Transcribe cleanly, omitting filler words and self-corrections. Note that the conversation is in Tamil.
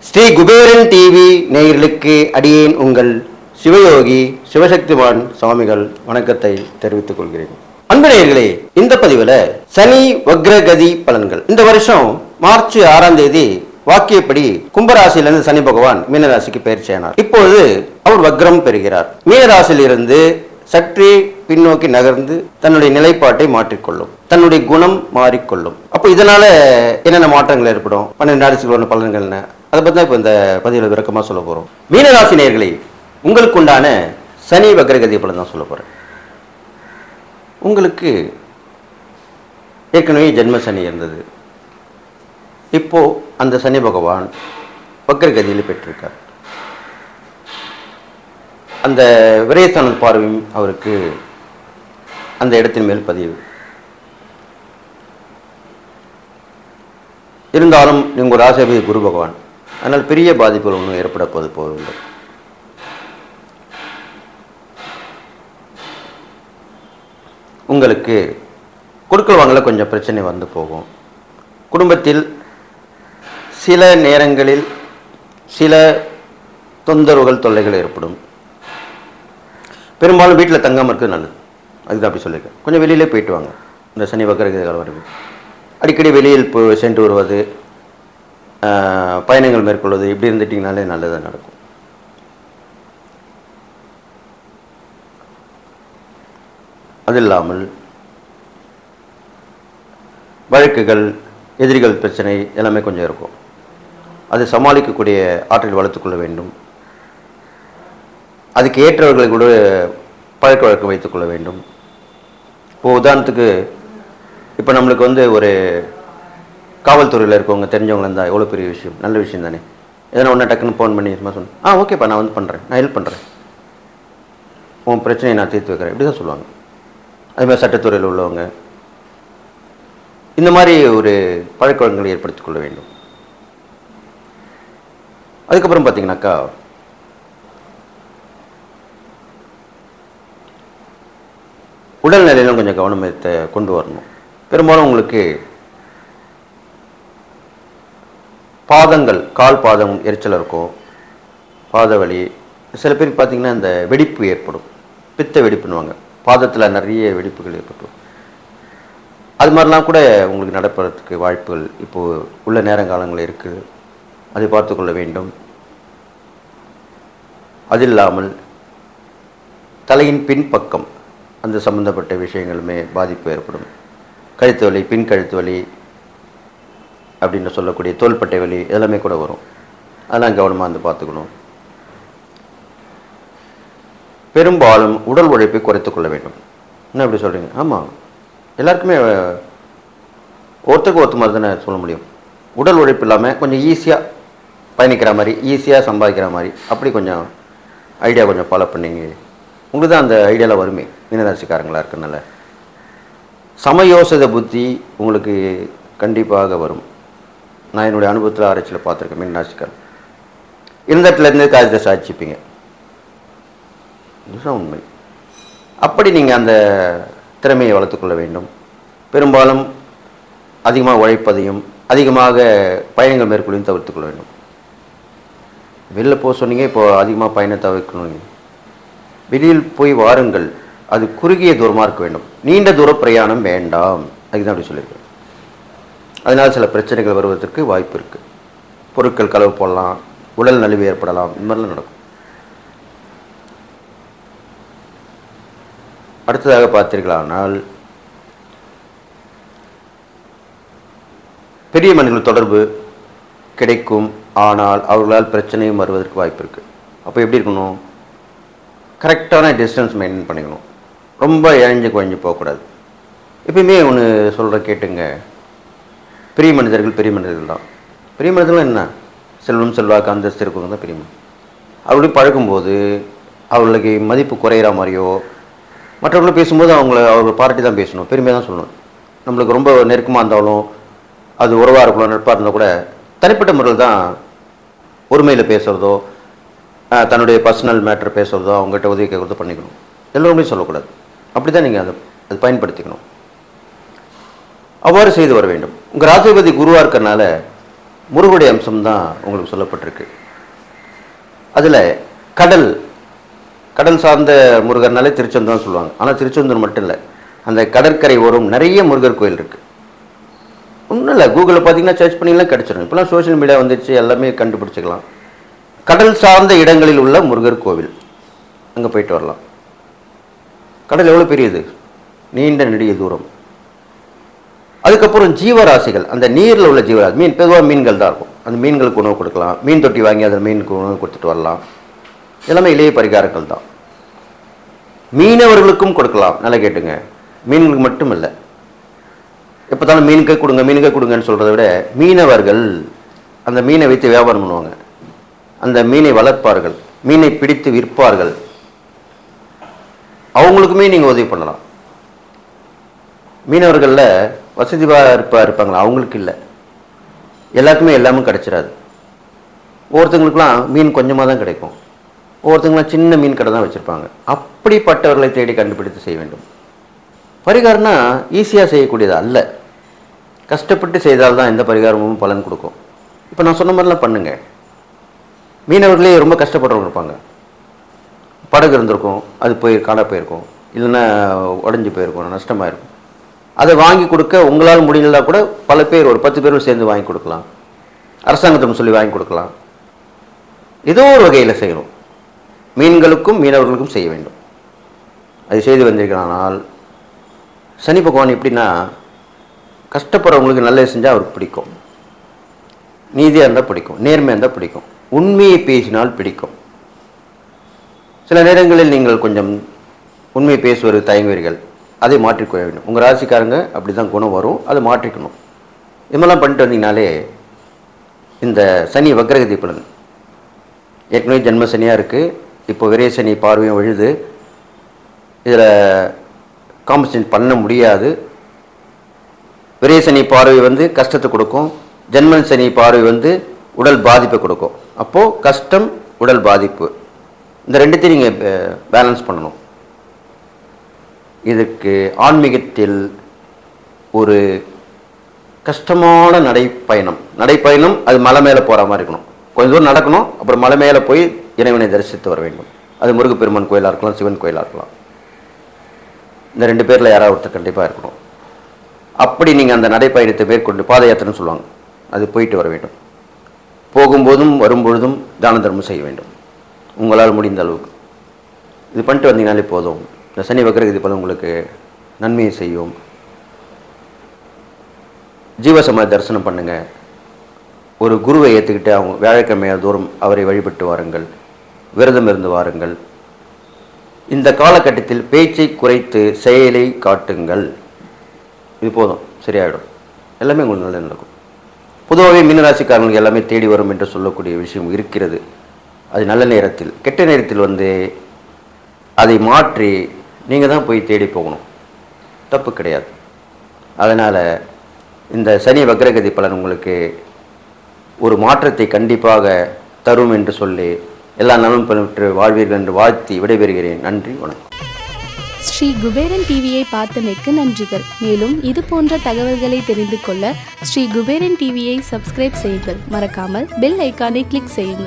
ஸ்ரீ குபேரன் டிவி நேயர்களுக்கு அடியேன் உங்கள் சிவயோகி சிவசக்திமான் சுவாமிகள் வணக்கத்தை தெரிவித்துக் கொள்கிறேன். அன்பு நேயர்களே, இந்த பதிவுல சனி வக்ரகதி பலன்கள். இந்த வருஷம் மார்ச் 6ஆம் தேதி வாக்கியப்படி கும்பராசியிலிருந்து சனி பகவான் மீனராசிக்கு பயிற்சி ஆனார். இப்பொழுது அவர் வக்ரம் பெறுகிறார். மீனராசியிலிருந்து சற்றே பின்னோக்கி நகர்ந்து தன்னுடைய நிலைப்பாட்டை மாற்றிக்கொள்ளும், தன்னுடைய குணம் மாறிக்கொள்ளும். அப்போ இதனால என்னென்ன மாற்றங்கள் ஏற்படும், 12 ராசிகளோட பலன்கள் என்ன, அதை பற்றி தான் இப்போ இந்த பதிவில் விளக்கமாக சொல்ல போகிறோம். மீனராசி நேயர்களே, உங்களுக்கு உண்டான சனி வக்ரகதி பலன் தான் சொல்ல போகிறேன். உங்களுக்கு ஏற்கனவே ஜென்ம சனி இருந்தது. இப்போ அந்த சனி பகவான் வக்ரகதியில் பெற்றிருக்கார். அந்த விரயஸ்தான பார்வையும் அவருக்கு அந்த இடத்தின் மேல் பதிவு. இருந்தாலும் நீங்கள் ராசிபதி குரு பகவான், அதனால் பெரிய பாதிப்புகள் ஒன்றும் ஏற்பட போவதில்லை. உங்களுக்கு கொடுக்கல் வாங்கல கொஞ்சம் பிரச்சனை வந்து போகும். குடும்பத்தில் சில நேரங்களில் சில தொந்தரவுகள் தொல்லைகள் ஏற்படும். பெரும்பாலும் வீட்டில் தங்காமல் இருக்கிறது நல்லது. அதுதான் அப்படி சொல்லியிருக்கேன். கொஞ்சம் வெளியிலே போயிட்டு வாங்க. இந்த சனி வக்ரகதி காலம் வரைக்கும் அடிக்கடி வெளியில் சென்று வருவது, பயணங்கள் மேற்கொள்வது, இப்படி இருந்துட்டிங்கனாலே நல்லதாக நடக்கும். அது இல்லாமல் வழக்குகள், எதிரிகள் பிரச்சனை எல்லாமே கொஞ்சம் இருக்கும். அது சமாளிக்கக்கூடிய ஆற்றல் வளர்த்துக்கொள்ள வேண்டும். அதுக்கு ஏற்றவர்களை கூட பழக்க வழக்கம் வைத்துக்கொள்ள வேண்டும். இப்போது உதாரணத்துக்கு இப்போ நம்மளுக்கு ஒரு காவல்துறையில் இருக்கவங்க தெரிஞ்சவங்க இருந்தால் எவ்வளோ பெரிய விஷயம், நல்ல விஷயம் தானே. எதனா ஒன்று டக்குன்னு ஃபோன் பண்ணி சொன்னேன், ஓகேப்பா நான் பண்ணுறேன், நான் ஹெல்ப் பண்ணுறேன், உன் பிரச்சனையை நான் தீர்த்து வைக்கிறேன், இப்படி தான் சொல்லுவாங்க. அதுமாதிரி சட்டத்துறையில் உள்ளவங்க இந்த மாதிரி ஒரு பழக்க வழக்கங்களை ஏற்படுத்தி கொள்ள வேண்டும். அதுக்கப்புறம் பார்த்தீங்கன்னாக்கா உடல்நிலையிலும் கொஞ்சம் கவனத்தை கொண்டு வரணும். பெரும்பாலும் உங்களுக்கு பாதங்கள், கால் பாதம் எரிச்சல் இருக்கும், பாத வலி. சில பேருக்கு பார்த்திங்கன்னா இந்த வெடிப்பு ஏற்படும், பித்த வெடிப்புன்னுவாங்க. பாதத்தில் நிறைய வெடிப்புகள் ஏற்படும். அது மாதிரிலாம் கூட உங்களுக்கு நடப்பதற்கு வாய்ப்புகள் இப்போது உள்ள நேரங்காலங்கள் இருக்குது. அதை பார்த்து கொள்ள வேண்டும். அது இல்லாமல் தலையின் பின்பக்கம் அந்த சம்பந்தப்பட்ட விஷயங்களுமே பாதிப்பு ஏற்படும். கழுத்து வலி, பின் கழுத்து வலி அப்படின்னு சொல்லக்கூடிய தோள்பட்டை வலி எல்லாமே கூட வரும். அதெல்லாம் கவனமாக வந்து பார்த்துக்கணும். பெரும்பாலும் உடல் உழைப்பை குறைத்து கொள்ள வேண்டும். என்ன அப்படி சொல்கிறீங்க? ஆமாம், எல்லாருக்குமே ஒருத்தருக்கு ஒருத்த மாதிரி தானே சொல்ல முடியும். உடல் உழைப்பு இல்லாமல் கொஞ்சம் ஈஸியாக பயணிக்கிற மாதிரி, ஈஸியாக சம்பாதிக்கிற மாதிரி, அப்படி கொஞ்சம் ஐடியா கொஞ்சம் ஃபாலோ பண்ணிங்க. உங்களுக்கு தான் அந்த ஐடியாவில் வருமே, மீனராசிக்காரங்களாக இருக்கிறதுனால. சமயோசித புத்தி உங்களுக்கு கண்டிப்பாக வரும். நான் என்னுடைய அனுபவத்தில் ஆராய்ச்சியில் பார்த்துருக்கேன். மீனராசிக்கார் இந்த இடத்துலேருந்து காரியத்தை சாதிச்சுப்பீங்க. இதுதான் உண்மை. அப்படி நீங்கள் அந்த திறமையை வளர்த்துக்கொள்ள வேண்டும். பெரும்பாலும் அதிகமாக உழைப்பதையும் அதிகமாக பயணங்கள் மேற்கொள்ளையும் தவிர்த்துக்கொள்ள வேண்டும். வெளில போக சொன்னீங்க, இப்போது அதிகமாக பயணத்தை தவிர்க்கணும். வெளியில் போய் வாருங்கள், அது குறுகிய தூரமாக இருக்க வேண்டும், நீண்ட தூர பிரயாணம் வேண்டாம். அதுதான் அப்படி சொல்லியிருக்கேன். அதனால் சில பிரச்சனைகள் வருவதற்கு வாய்ப்பு இருக்குது. பொருட்கள் களவு போடலாம், உடல் நலிவு ஏற்படலாம், இந்த மாதிரிலாம் நடக்கும். அடுத்ததாக பார்த்தீர்களானால் பெரிய மனிதர்கள் தொடர்பு கிடைக்கும். ஆனால் அவர்களால் பிரச்சனையும் வருவதற்கு வாய்ப்பு இருக்குது. அப்போ எப்படி இருக்கணும்? கரெக்டான டிஸ்டன்ஸ் மெயின்டைன் பண்ணிக்கணும். ரொம்ப இழைஞ்சு குழஞ்சு போகக்கூடாது. எப்பயுமே ஒன்று சொல்கிற கேட்டுங்க, பெரிய மனிதர்கள் பெரிய மனிதர்கள் தான். பெரிய மனிதர்கள் என்ன, செல்வம் செல்வாக்கு அந்தஸ்து இருக்கவங்க தான் பெரிய மனிதர். அப்படி பழகும்போது அவர்களுக்கு மதிப்பு குறையிற மாதிரியோ, மற்றவர்களும் பேசும்போது அவர்கள் பாராட்டி தான் பேசணும், பெருமையாக தான் சொல்லணும். நம்மளுக்கு ரொம்ப நெருக்கமாக இருந்தாலும், அது உறவாக இருக்கலாம், நட்பாக இருந்தால் கூட தனிப்பட்ட முறையில் தான் உரிமையில் பேசுகிறதோ, தன்னுடைய பர்சனல் மேட்ரு பேசுகிறதோ, அவங்ககிட்ட உதவி கேட்குறதோ பண்ணிக்கணும். எல்லோருமே சொல்லக்கூடாது. அப்படி தான் நீங்கள் அது பயன்படுத்திக்கணும். அவ்வாறு செய்து வர வேண்டும். உங்கள் ராசிபதி குருவாக இருக்கிறனால முருகனுடைய அம்சம்தான் உங்களுக்கு சொல்லப்பட்டிருக்கு. அதில் கடல் சார்ந்த முருகர்னாலே திருச்செந்தூர்னு சொல்லுவாங்க. ஆனால் திருச்செந்தூர் மட்டும் இல்லை, அந்த கடற்கரை ஓரம் நிறைய முருகர் கோயில் இருக்குது. ஒன்றும் இல்லை, கூகுளில் பார்த்தீங்கன்னா சர்ச் பண்ணிலாம் கிடச்சிடும். இப்போலாம் சோஷியல் மீடியா வந்துச்சு, எல்லாமே கண்டுபிடிச்சிக்கலாம். கடல் சார்ந்த இடங்களில் உள்ள முருகர் கோவில், அங்கே போயிட்டு வரலாம். கடல் எவ்வளோ பெரியது, நீண்ட நெடிய தூரம். அதுக்கப்புறம் ஜீவராசிகள், அந்த நீரில் உள்ள ஜீவராசி, பொதுவாக மீன்கள் தான் இருக்கும். அந்த மீன்களுக்கு உணவு கொடுக்கலாம். மீன் தொட்டி வாங்கி அதில் மீனுக்கு உணவு கொடுத்துட்டு வரலாம். எல்லாமே இளைய பரிகாரங்கள் தான். மீனவர்களுக்கும் கொடுக்கலாம். நல்லா கேட்டுங்க, மீன்களுக்கு மட்டும் இல்லை. எப்போ தானே மீனுக்கே கொடுங்கன்னு சொல்கிறத விட, மீனவர்கள் அந்த மீனை வைத்து வியாபாரம் பண்ணுவாங்க. அந்த மீனை வளர்ப்பார்கள், மீனை பிடித்து விற்பார்கள். அவங்களுக்குமே நீங்கள் உதவி பண்ணலாம். மீனவர்களில் வசதியாக இருப்பாங்களா, அவங்களுக்கு இல்லை. எல்லாருக்குமே எல்லாமே கிடச்சிடாது. ஒவ்வொருத்தங்களுக்கெலாம் மீன் கொஞ்சமாக தான் கிடைக்கும். ஒவ்வொருத்தங்களாம் சின்ன மீன் கடை தான் வச்சுருப்பாங்க. அப்படிப்பட்டவர்களை தேடி கண்டுபிடித்து செய்ய வேண்டும். பரிகாரம்னா ஈஸியாக செய்யக்கூடியது அல்ல, கஷ்டப்பட்டு செய்தால்தான் எந்த பரிகாரமும் பலன் கொடுக்கும். இப்போ நான் சொன்ன மாதிரிலாம் பண்ணுங்க. மீனவர்களே ரொம்ப கஷ்டப்படுறவங்க இருப்பாங்க. படகு இருந்திருக்கும், அது காண போயிருக்கும், இல்லைன்னா உடஞ்சி போயிருக்கும், நஷ்டமாக இருக்கும். அதை வாங்கி கொடுக்க உங்களால் முடியலனா கூட பல பேர், ஒரு 10 பேரும் சேர்ந்து வாங்கி கொடுக்கலாம். அரசாங்கத்திடம் சொல்லி வாங்கி கொடுக்கலாம். ஏதோ ஒரு வகையில் செய்யணும். மீன்களுக்கும் மீனவர்களுக்கும் செய்ய வேண்டும். அது செய்து வந்திருக்கிறானால் சனி பகவான் எப்படின்னா, கஷ்டப்படுறவங்களுக்கு நல்லது செஞ்சால் அவருக்கு பிடிக்கும். நீதியாக இருந்தால் பிடிக்கும், நேர்மையாக இருந்தால் பிடிக்கும், உண்மையை பேசினால் பிடிக்கும். சில நேரங்களில் நீங்கள் கொஞ்சம் உண்மையை பேசுவது தயங்குவீர்கள், அதை மாற்றிக்கொள்ள வேண்டும். உங்கள் ராசிக்காரங்க அப்படி தான் குணம் வரும், அதை மாற்றிக்கணும். இதெல்லாம் பண்ணிட்டு வந்தீங்கனாலே இந்த சனி வக்ரகதி பலன், ஏற்கனவே ஜென்ம சனியாக இருக்குது, இப்போ விரை சனி பார்வையும் விழுது. இதில் காம்பன்சேட் பண்ண முடியாது. விரை சனி பார்வை கஷ்டத்தை கொடுக்கும், ஜென்ம சனி பார்வை உடல் பாதிப்பை கொடுக்கும். அப்போது கஷ்டம், உடல் பாதிப்பு, இந்த ரெண்டுத்தையும் நீங்கள் பேலன்ஸ் பண்ணணும். இதுக்கு ஆன்மீகத்தில் ஒரு கஷ்டமான நடைப்பயணம் அது மலை மேலே போகிற மாதிரி இருக்கணும். கொஞ்சம் தூரம் நடக்கணும், அப்புறம் மலை மேலே போய் இறைவனை தரிசித்து வர வேண்டும். அது முருகப்பெருமான் கோயிலாக இருக்கலாம், சிவன் கோயிலாக இருக்கலாம். இந்த 2 பேரில் யாராவது ஒருத்தர் கண்டிப்பாக இருக்கணும். அப்படி நீங்கள் அந்த நடைப்பயணத்தை மேற்கொண்டு, பாத யாத்திரைன்னு சொல்லுவாங்க, அது போயிட்டு வர வேண்டும். போகும்போதும் வரும்பொழுதும் தான தர்மம் செய்ய வேண்டும், உங்களால் முடிந்த அளவுக்கு. இது பண்ணிட்டு வந்தீங்கனாலே போதும். இந்த சனி வக்ரகதி பலன் உங்களுக்கு நன்மையை செய்யும். ஜீவசமாதி தரிசனம் பண்ணுங்கள். ஒரு குருவை ஏற்றுக்கிட்டு அவங்க வியாழக்கிழமையால் தோறும் அவரை வழிபட்டு வாருங்கள், விரதம் இருந்து வாருங்கள். இந்த காலகட்டத்தில் பேச்சை குறைத்து செயலை காட்டுங்கள். இது போதும், சரியாயிடும். எல்லாமே உங்களுக்கு நல்லது நடக்கும். பொதுவாகவே மீனராசிக்காரங்களுக்கு எல்லாமே தேடி வரும் என்று சொல்லக்கூடிய விஷயம் இருக்கிறது. அது நல்ல நேரத்தில், கெட்ட நேரத்தில் அதை மாற்றி நீங்கள் தான் போய் தேடி போகணும். தப்பு கிடையாது. அதனால் இந்த சனி வக்ரகதி பலன் உங்களுக்கு ஒரு மாற்றத்தை கண்டிப்பாக தரும் என்று சொல்லி எல்லா நலனும் பெற்று வாழ்வீர்கள் என்று வாழ்த்தி விடைபெறுகிறேன். நன்றி, வணக்கம். ஸ்ரீ குபேரன் டிவியை பார்த்தமைக்கு நன்றிகள். மேலும் இது போன்ற தகவல்களை தெரிந்து கொள்ள ஸ்ரீ குபேரன் டிவியை சப்ஸ்கிரைப் செய்யுங்கள். மறக்காமல் பெல் ஐக்கானை கிளிக் செய்யுங்கள்.